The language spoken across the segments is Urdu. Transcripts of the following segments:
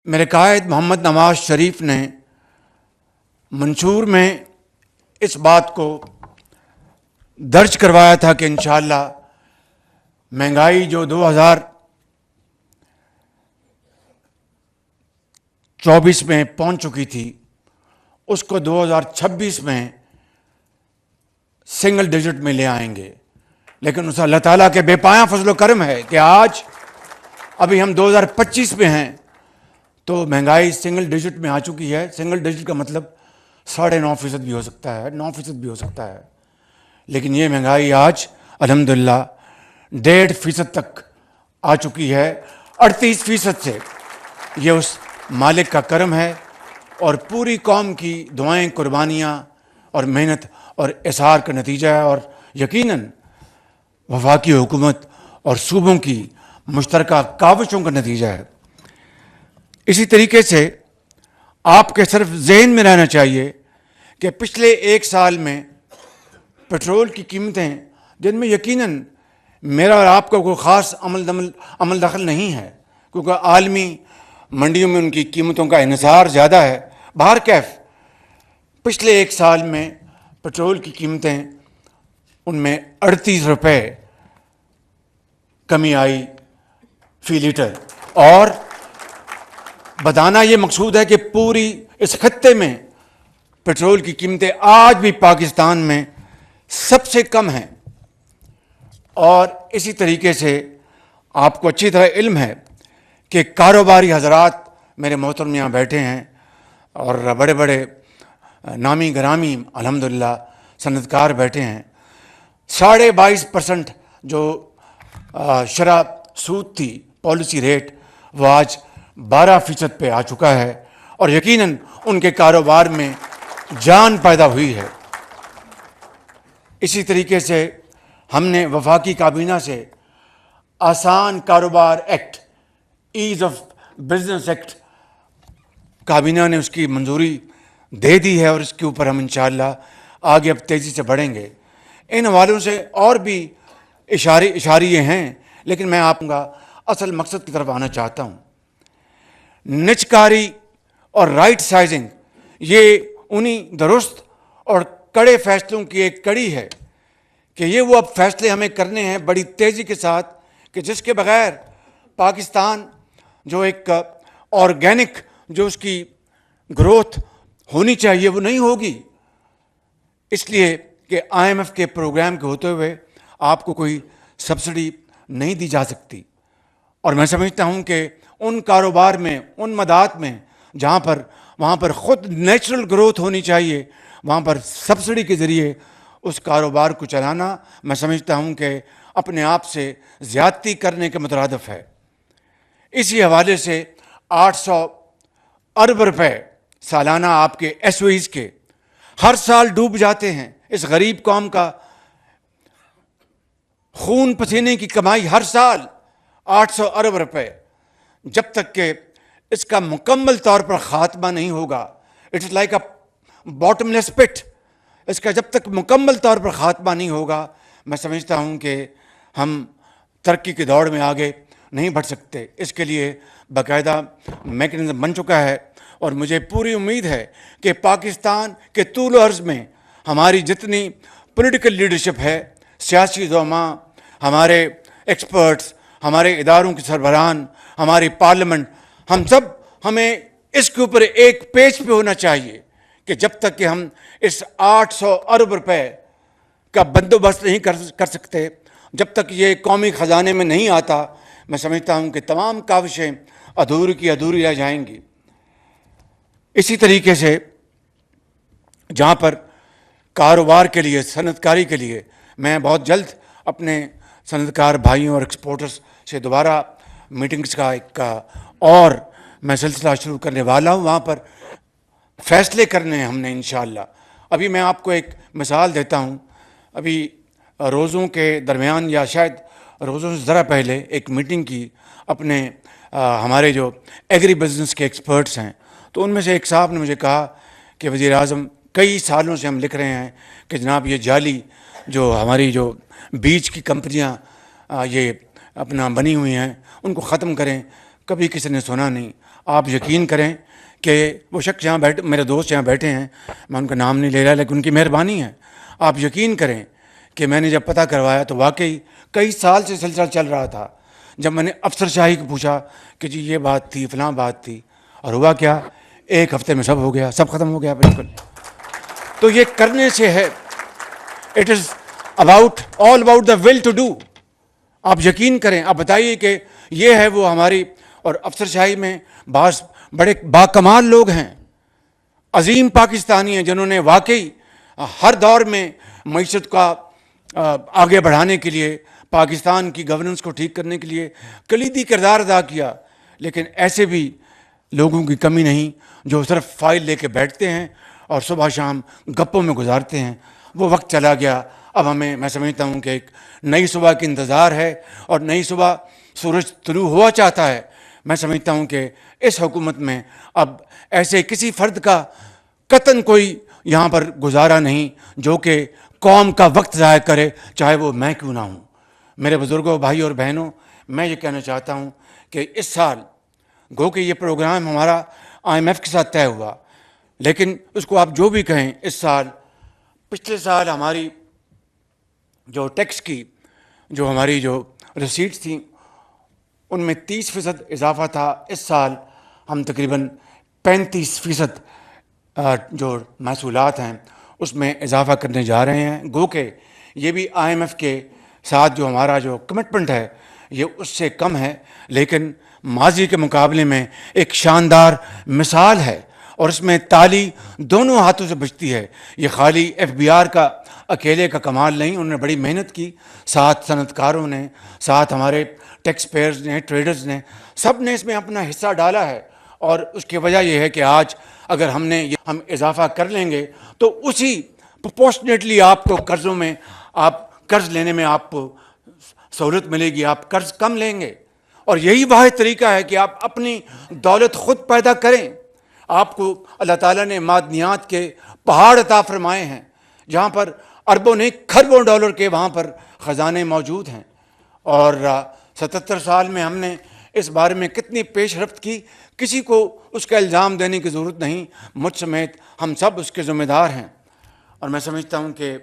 میرے قائد محمد نواز شریف نے منشور میں اس بات کو درج کروایا تھا کہ انشاءاللہ مہنگائی جو 2024 میں پہنچ چکی تھی اس کو 2026 میں سنگل ڈیجٹ میں لے آئیں گے، لیکن اس اللہ تعالیٰ کے بے پایاں فضل و کرم ہے کہ آج ابھی ہم 2025 میں ہیں تو مہنگائی سنگل ڈیجٹ میں آ چکی ہے۔ سنگل ڈیجٹ کا مطلب 9.5% بھی ہو سکتا ہے، 9% بھی ہو سکتا ہے، لیکن یہ مہنگائی آج الحمدللہ 1.5% تک آ چکی ہے، 38% سے۔ یہ اس مالک کا کرم ہے اور پوری قوم کی دعائیں، قربانیاں اور محنت اور اصرار کا نتیجہ ہے، اور یقیناً وفاقی حکومت اور صوبوں کی مشترکہ کاوشوں کا نتیجہ ہے۔ اسی طریقے سے آپ کے صرف ذہن میں رہنا چاہیے کہ پچھلے ایک سال میں پیٹرول کی قیمتیں، جن میں یقیناً میرا اور آپ کا کوئی خاص عمل دخل نہیں ہے کیونکہ عالمی منڈیوں میں ان کی قیمتوں کا انحصار زیادہ ہے، بہرکیف پچھلے ایک سال میں پیٹرول کی قیمتیں ان میں 38 روپے کمی آئی فی لیٹر، اور بتانا یہ مقصود ہے کہ پوری اس خطے میں پیٹرول کی قیمتیں آج بھی پاکستان میں سب سے کم ہیں۔ اور اسی طریقے سے آپ کو اچھی طرح علم ہے کہ کاروباری حضرات میرے محترم یہاں بیٹھے ہیں اور بڑے بڑے نامی گرامی الحمدللہ صنعت کار بیٹھے ہیں۔ 22.5% جو شرح سود تھی، پالیسی ریٹ، وہ آج 12% پہ آ چکا ہے، اور یقیناً ان کے کاروبار میں جان پیدا ہوئی ہے۔ اسی طریقے سے ہم نے وفاقی کابینہ سے آسان کاروبار act, as of business act, کابینہ نے اس کی منظوری دے دی ہے، اور اس کے اوپر ہم انشاءاللہ آگے اب تیزی سے بڑھیں گے۔ ان حوالوں سے اور بھی اشاریے ہیں، لیکن میں آپ کا اصل مقصد کی طرف آنا چاہتا ہوں۔ نچکاری اور رائٹ سائزنگ یہ انہی درست اور کڑے فیصلوں کی ایک کڑی ہے کہ یہ وہ اب فیصلے ہمیں کرنے ہیں بڑی تیزی کے ساتھ کہ جس کے بغیر پاکستان جو ایک آرگینک جو اس کی گروتھ ہونی چاہیے وہ نہیں ہوگی، اس لیے کہ آئی ایم ایف کے پروگرام کے ہوتے ہوئے آپ کو کوئی سبسڈی نہیں دی جا سکتی، اور میں سمجھتا ہوں کہ ان کاروبار میں، ان مدات میں وہاں پر خود نیچرل گروتھ ہونی چاہیے، وہاں پر سبسڈی کے ذریعے اس کاروبار کو چلانا میں سمجھتا ہوں کہ اپنے آپ سے زیادتی کرنے کے مترادف ہے۔ اسی حوالے سے 800 ارب روپے سالانہ آپ کے ایس او ایز کے ہر سال ڈوب جاتے ہیں۔ اس غریب قوم کا خون پسینے کی کمائی ہر سال 800 ارب روپے، جب تک کہ اس کا مکمل طور پر خاتمہ نہیں ہوگا، اٹس لائک اے باٹم لیس پٹ، اس کا جب تک مکمل طور پر خاتمہ نہیں ہوگا میں سمجھتا ہوں کہ ہم ترقی کی دوڑ میں آگے نہیں بڑھ سکتے۔ اس کے لیے باقاعدہ میکنزم بن چکا ہے، اور مجھے پوری امید ہے کہ پاکستان کے طول و عرض میں ہماری جتنی پولیٹیکل لیڈرشپ ہے، سیاسی زعماء، ہمارے ایکسپرٹس، ہمارے اداروں کے سربراہان، ہماری پارلیمنٹ، ہمیں اس کے اوپر ایک پیج پہ ہونا چاہیے کہ جب تک کہ ہم اس 800 ارب روپے کا بندوبست نہیں کر سکتے، جب تک یہ قومی خزانے میں نہیں آتا، میں سمجھتا ہوں کہ تمام کاوشیں ادھوری کی ادھوری رہ جائیں گی۔ اسی طریقے سے جہاں پر کاروبار کے لیے، صنعت کاری کے لیے، میں بہت جلد اپنے صنعت کار بھائیوں اور ایکسپورٹرز سے دوبارہ میٹنگز کا اور میں سلسلہ شروع کرنے والا ہوں، وہاں پر فیصلے کرنے ہیں ہم نے انشاءاللہ۔ ابھی میں آپ کو ایک مثال دیتا ہوں، ابھی روزوں کے درمیان یا شاید روزوں سے ذرا پہلے ایک میٹنگ کی اپنے ہمارے جو ایگری بزنس کے ایکسپرٹس ہیں، تو ان میں سے ایک صاحب نے مجھے کہا کہ وزیر اعظم کئی سالوں سے ہم لکھ رہے ہیں کہ جناب یہ جعلی جو ہماری جو بیج کی کمپنیاں یہ اپنا بنی ہوئی ہیں ان کو ختم کریں، کبھی کسی نے سنا نہیں۔ آپ یقین کریں کہ وہ شخص یہاں بیٹھے، میرے دوست یہاں بیٹھے ہیں، میں ان کا نام نہیں لے رہا لیکن ان کی مہربانی ہے. آپ یقین کریں کہ میں نے جب پتہ کروایا تو واقعی کئی سال سے سلسلہ چل رہا تھا. جب میں نے افسر شاہی کو پوچھا کہ جی یہ بات تھی، فلاں بات تھی، اور ہوا کیا، ایک ہفتے میں سب ہو گیا، سب ختم ہو گیا بالکل. تو یہ کرنے سے ہے. It is all about the will to do. آپ یقین کریں، آپ بتائیے کہ یہ ہے وہ ہماری، اور افسر شاہی میں بعض بڑے باکمال لوگ ہیں، عظیم پاکستانی ہیں، جنہوں نے واقعی ہر دور میں معیشت کا آگے بڑھانے کے لیے، پاکستان کی گورننس کو ٹھیک کرنے کے لیے کلیدی کردار ادا کیا. لیکن ایسے بھی لوگوں کی کمی نہیں جو صرف فائل لے کے بیٹھتے ہیں اور صبح شام گپوں میں گزارتے ہیں. وہ وقت چلا گیا. اب ہمیں، میں سمجھتا ہوں کہ ایک نئی صبح کی انتظار ہے، اور نئی صبح سورج طلوع ہوا چاہتا ہے. میں سمجھتا ہوں کہ اس حکومت میں اب ایسے کسی فرد کا قطعاً کوئی یہاں پر گزارا نہیں جو کہ قوم کا وقت ضائع کرے، چاہے وہ میں کیوں نہ ہوں. میرے بزرگوں، بھائی اور بہنوں، میں یہ کہنا چاہتا ہوں کہ اس سال گو کہ یہ پروگرام ہمارا IMF کے ساتھ طے ہوا، لیکن اس کو آپ جو بھی کہیں، اس سال، پچھلے سال ہماری جو ٹیکس کی جو ہماری جو ریسیٹس تھیں ان میں 30% اضافہ تھا. اس سال ہم تقریباً 35% جو محصولات ہیں اس میں اضافہ کرنے جا رہے ہیں. گو کہ یہ بھی IMF کے ساتھ جو ہمارا جو کمٹمنٹ ہے یہ اس سے کم ہے، لیکن ماضی کے مقابلے میں ایک شاندار مثال ہے، اور اس میں تالی دونوں ہاتھوں سے بجتی ہے. یہ خالی FBR کا اکیلے کا کمال نہیں، انہوں نے بڑی محنت کی، ساتھ صنعت کاروں نے، ساتھ ہمارے ٹیکس پیئرز نے، ٹریڈرز نے، سب نے اس میں اپنا حصہ ڈالا ہے. اور اس کی وجہ یہ ہے کہ آج اگر ہم اضافہ کر لیں گے تو اسی پروپورشنیٹلی آپ کو قرضوں میں، آپ قرض لینے میں آپ کو سہولت ملے گی، آپ قرض کم لیں گے. اور یہی واحد طریقہ ہے کہ آپ اپنی دولت خود پیدا کریں. آپ کو اللہ تعالیٰ نے معدنیات کے پہاڑ عطا فرمائے ہیں، جہاں پر اربوں نہیں کھربوں ڈالر کے وہاں پر خزانے موجود ہیں. اور 77 سال میں ہم نے اس بارے میں کتنی پیش رفت کی، کسی کو اس کا الزام دینے کی ضرورت نہیں، مجھ سمیت ہم سب اس کے ذمہ دار ہیں. اور میں سمجھتا ہوں کہ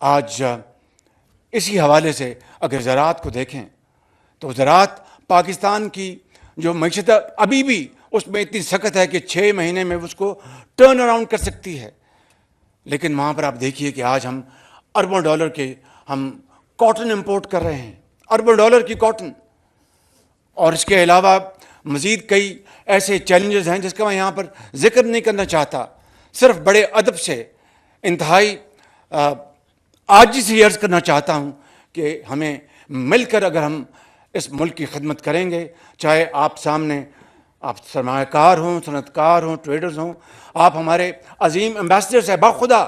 آج اسی حوالے سے اگر زراعت کو دیکھیں تو زراعت پاکستان کی جو معیشت ابھی بھی اس میں اتنی سخت ہے کہ 6 مہینے میں اس کو ٹرن اراؤنڈ کر سکتی ہے. لیکن وہاں پر آپ دیکھیے کہ آج ہم اربوں ڈالر کے ہم کاٹن امپورٹ کر رہے ہیں، اربوں ڈالر کی کاٹن. اور اس کے علاوہ مزید کئی ایسے چیلنجز ہیں جس کا میں یہاں پر ذکر نہیں کرنا چاہتا. صرف بڑے ادب سے، انتہائی عاجزی سے عرض کرنا چاہتا ہوں کہ ہمیں مل کر اگر ہم اس ملک کی خدمت کریں گے، چاہے آپ سامنے آپ سرمایہ کار ہوں، صنعت کار ہوں، ٹریڈرز ہوں، آپ ہمارے عظیم ایمبیسڈرز ہیں باخدا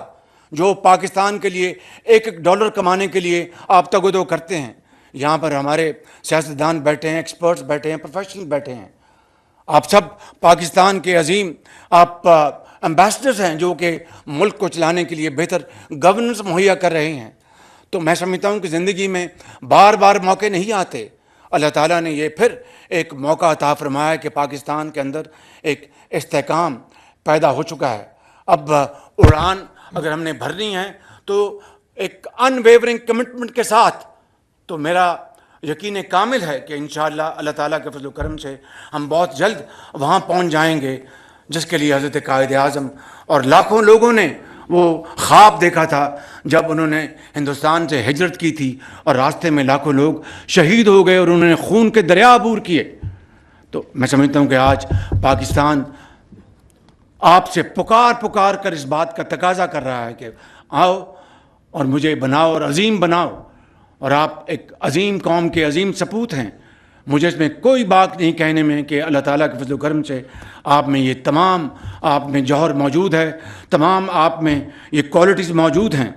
جو پاکستان کے لیے ایک ایک ڈالر کمانے کے لیے آپ تگ و دو کرتے ہیں. یہاں پر ہمارے سیاستدان بیٹھے ہیں، ایکسپرٹس بیٹھے ہیں، پروفیشنل بیٹھے ہیں. آپ سب پاکستان کے عظیم آپ ایمبیسڈرز ہیں جو کہ ملک کو چلانے کے لیے بہتر گورننس مہیا کر رہے ہیں. تو میں سمجھتا ہوں کہ زندگی میں بار بار موقع نہیں آتے. اللہ تعالیٰ نے یہ پھر ایک موقع عطا فرمایا کہ پاکستان کے اندر ایک استحکام پیدا ہو چکا ہے. اب اڑان اگر ہم نے بھرنی ہے تو ایک ان ویورنگ کمٹمنٹ کے ساتھ، تو میرا یقین کامل ہے کہ انشاءاللہ اللہ تعالیٰ کے فضل و کرم سے ہم بہت جلد وہاں پہنچ جائیں گے جس کے لیے حضرت قائد اعظم اور لاکھوں لوگوں نے وہ خواب دیکھا تھا جب انہوں نے ہندوستان سے ہجرت کی تھی اور راستے میں لاکھوں لوگ شہید ہو گئے اور انہوں نے خون کے دریا عبور کیے. تو میں سمجھتا ہوں کہ آج پاکستان آپ سے پکار کر اس بات کا تقاضا کر رہا ہے کہ آؤ اور مجھے بناؤ اور عظیم بناؤ. اور آپ ایک عظیم قوم کے عظیم سپوت ہیں. مجھے اس میں کوئی بات نہیں کہنے میں کہ اللہ تعالیٰ کے فضل و کرم سے آپ میں یہ تمام، آپ میں جوہر موجود ہے، تمام آپ میں یہ کوالٹیز موجود ہیں.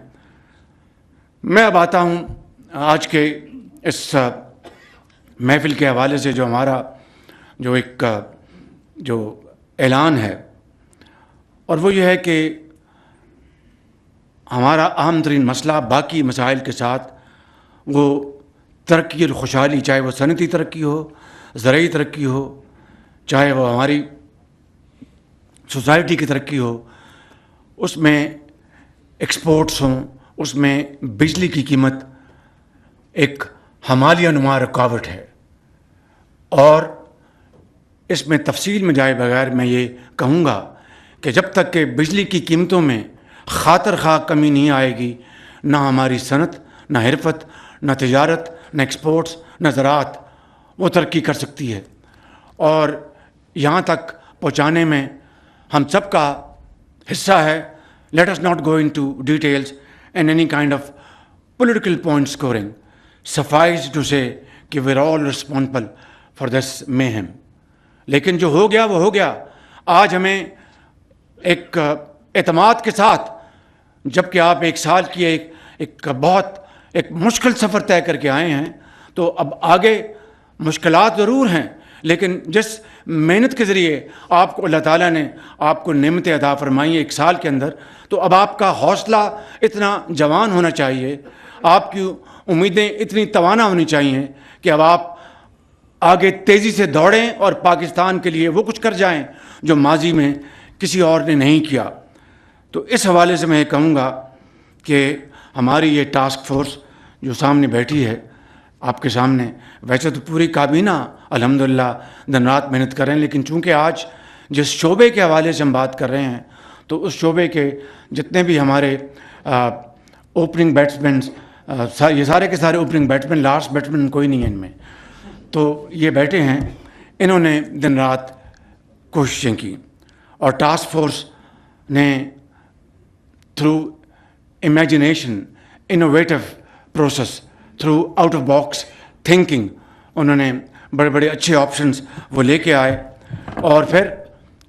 میں اب آتا ہوں آج کے اس محفل کے حوالے سے جو ہمارا جو ایک جو اعلان ہے، اور وہ یہ ہے کہ ہمارا اہم ترین مسئلہ باقی مسائل کے ساتھ وہ ترقی اور خوشحالی، چاہے وہ صنعتی ترقی ہو، زرعی ترقی ہو، چاہے وہ ہماری سوسائٹی کی ترقی ہو، اس میں ایکسپورٹس ہوں، اس میں بجلی کی قیمت ایک حمالیہ نما رکاوٹ ہے. اور اس میں تفصیل میں جائے بغیر میں یہ کہوں گا کہ جب تک کہ بجلی کی قیمتوں میں خاطر خواہ کمی نہیں آئے گی، نہ ہماری صنعت، نہ حرفت، نہ تجارت، نہ ایکسپورٹس، نہ زراعت وہ ترقی کر سکتی ہے. اور یہاں تک پہنچانے میں ہم سب کا حصہ ہے. Let us not go into details and any kind of political point scoring. Suffice to say کہ we're all responsible for this mayhem. لیکن جو ہو گیا وہ ہو گیا. آج ہمیں ایک اعتماد کے ساتھ، جب کہ آپ ایک سال کی ایک بہت مشکل سفر طے کر کے آئے ہیں، تو اب آگے مشکلات ضرور ہیں، لیکن جس محنت کے ذریعے آپ کو اللہ تعالیٰ نے آپ کو نعمتیں عطا فرمائی ہیں ایک سال کے اندر، تو اب آپ کا حوصلہ اتنا جوان ہونا چاہیے، آپ کی امیدیں اتنی توانا ہونی چاہیے کہ اب آپ آگے تیزی سے دوڑیں اور پاکستان کے لیے وہ کچھ کر جائیں جو ماضی میں کسی اور نے نہیں کیا. تو اس حوالے سے میں یہ کہوں گا کہ ہماری یہ ٹاسک فورس جو سامنے بیٹھی ہے آپ کے سامنے، ویسے تو پوری کابینہ الحمدللہ دن رات محنت کر رہے ہیں، لیکن چونکہ آج جس شعبے کے حوالے سے ہم بات کر رہے ہیں تو اس شعبے کے جتنے بھی ہمارے اوپننگ بیٹسمین، یہ سارے کے سارے اوپننگ بیٹسمین، لاسٹ بیٹسمین کوئی نہیں ہے ان میں، تو یہ بیٹھے ہیں، انہوں نے دن رات کوششیں کی. اور ٹاسک فورس نے through imagination, innovative process, through out of box thinking, انہوں نے بڑے بڑے اچھے آپشنز وہ لے کے آئے. اور پھر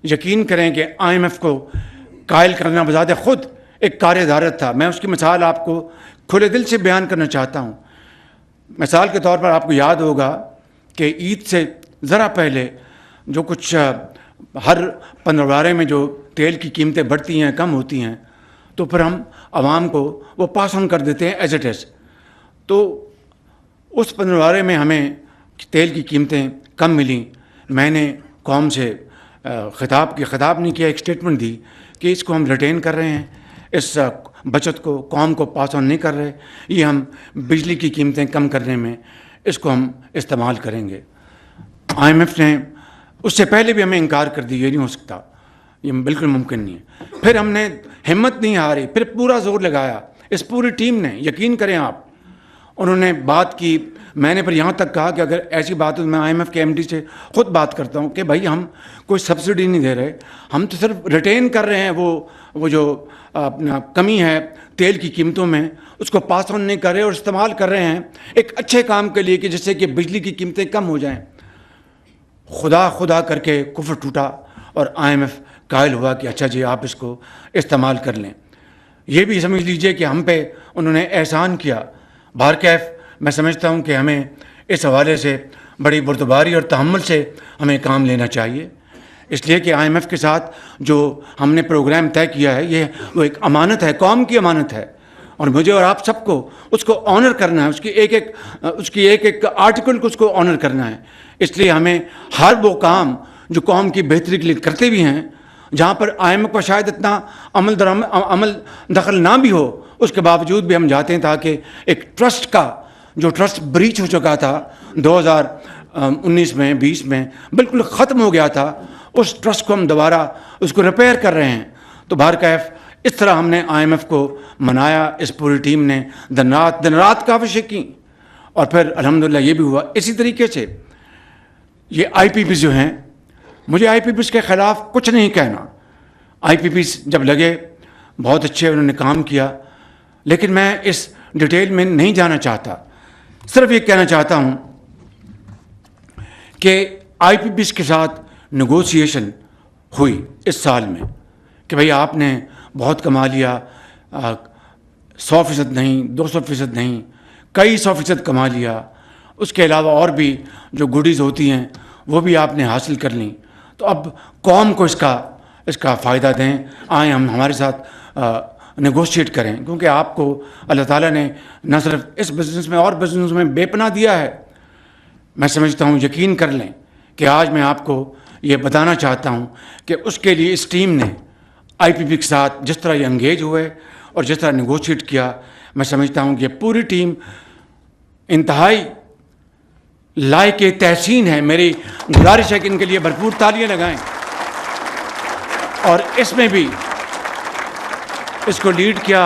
یقین کریں کہ IMF کو قائل کرنا بذات خود ایک کار عدالت تھا. میں اس کی مثال آپ کو کھلے دل سے بیان کرنا چاہتا ہوں. مثال کے طور پر آپ کو یاد ہوگا کہ عید سے ذرا پہلے جو کچھ ہر 15 میں جو تیل کی قیمتیں بڑھتی ہیں، کم ہوتی ہیں، تو پھر ہم عوام کو وہ پاس آن کر دیتے ہیں ایز اٹ از. تو اس 15 میں ہمیں تیل کی قیمتیں کم ملیں. میں نے قوم سے خطاب نہیں کیا، ایک اسٹیٹمنٹ دی کہ اس کو ہم ریٹین کر رہے ہیں، اس بچت کو قوم کو پاس آن نہیں کر رہے، یہ ہم بجلی کی قیمتیں کم کرنے میں اس کو ہم استعمال کریں گے. IMF نے اس سے پہلے بھی ہمیں انکار کر دی، یہ نہیں ہو سکتا، یہ بالکل ممکن نہیں ہے. پھر ہم نے ہمت نہیں ہاری، پھر پورا زور لگایا اس پوری ٹیم نے. یقین کریں آپ، انہوں نے بات کی. میں نے پھر یہاں تک کہا کہ اگر ایسی بات ہو تو میں IMF کے MD سے خود بات کرتا ہوں کہ بھائی ہم کوئی سبسڈی نہیں دے رہے، ہم تو صرف ریٹین کر رہے ہیں وہ جو اپنا کمی ہے تیل کی قیمتوں میں، اس کو پاس آن نہیں کر رہے اور استعمال کر رہے ہیں ایک اچھے کام کے لیے کہ جس سے کہ بجلی کی قیمتیں کم ہو جائیں. خدا کر کے کفر ٹوٹا اور IMF قائل ہوا کہ اچھا جی آپ اس کو استعمال کر لیں. یہ بھی سمجھ لیجئے کہ ہم پہ انہوں نے احسان کیا. بہرکیف میں سمجھتا ہوں کہ ہمیں اس حوالے سے بڑی بردباری اور تحمل سے ہمیں کام لینا چاہیے، اس لیے کہ IMF کے ساتھ جو ہم نے پروگرام طے کیا ہے یہ وہ ایک امانت ہے، قوم کی امانت ہے، اور مجھے اور آپ سب کو اس کو آنر کرنا ہے، اس کی ایک آرٹیکل کو اس کو آنر کرنا ہے. اس لیے ہمیں ہر وہ کام جو قوم کی بہتری کے لیے کرتے بھی ہیں، جہاں پر IMF کو شاید اتنا عمل دخل نہ بھی ہو، اس کے باوجود بھی ہم جاتے ہیں تاکہ ایک ٹرسٹ کا جو ٹرسٹ بریچ ہو چکا تھا 2019 میں 20 میں بالکل ختم ہو گیا تھا، اس ٹرسٹ کو ہم دوبارہ اس کو ریپیئر کر رہے ہیں. تو بہرکیف اس طرح ہم نے IMF کو منایا، اس پوری ٹیم نے دن رات کاوشیں کی، اور پھر الحمدللہ یہ بھی ہوا. اسی طریقے سے یہ IPPs جو ہیں، مجھے IPPs کے خلاف کچھ نہیں کہنا. IPPs جب لگے بہت اچھے انہوں نے کام کیا، لیکن میں اس ڈیٹیل میں نہیں جانا چاہتا. صرف یہ کہنا چاہتا ہوں کہ IPPs کے ساتھ نیگوسیشن ہوئی اس سال میں کہ بھئی آپ نے بہت کما لیا، 100% نہیں، 200% نہیں، کئی 100% کما لیا. اس کے علاوہ اور بھی جو گڈیز ہوتی ہیں وہ بھی آپ نے حاصل کر لیں. تو اب قوم کو اس کا فائدہ دیں، آئیں ہم ہمارے ساتھ نیگوشیٹ کریں، کیونکہ آپ کو اللہ تعالیٰ نے نہ صرف اس بزنس میں اور بزنس میں بے پناہ دیا ہے. میں سمجھتا ہوں، یقین کر لیں کہ آج میں آپ کو یہ بتانا چاہتا ہوں کہ اس کے لیے اس ٹیم نے آئی پی پی کے ساتھ جس طرح یہ انگیج ہوئے اور جس طرح نیگوشیٹ کیا، میں سمجھتا ہوں کہ پوری ٹیم انتہائی لائق تحسین ہے. میری گزارش ہے کہ ان کے لیے بھرپور تالیاں لگائیں. اور اس میں بھی اس کو لیڈ کیا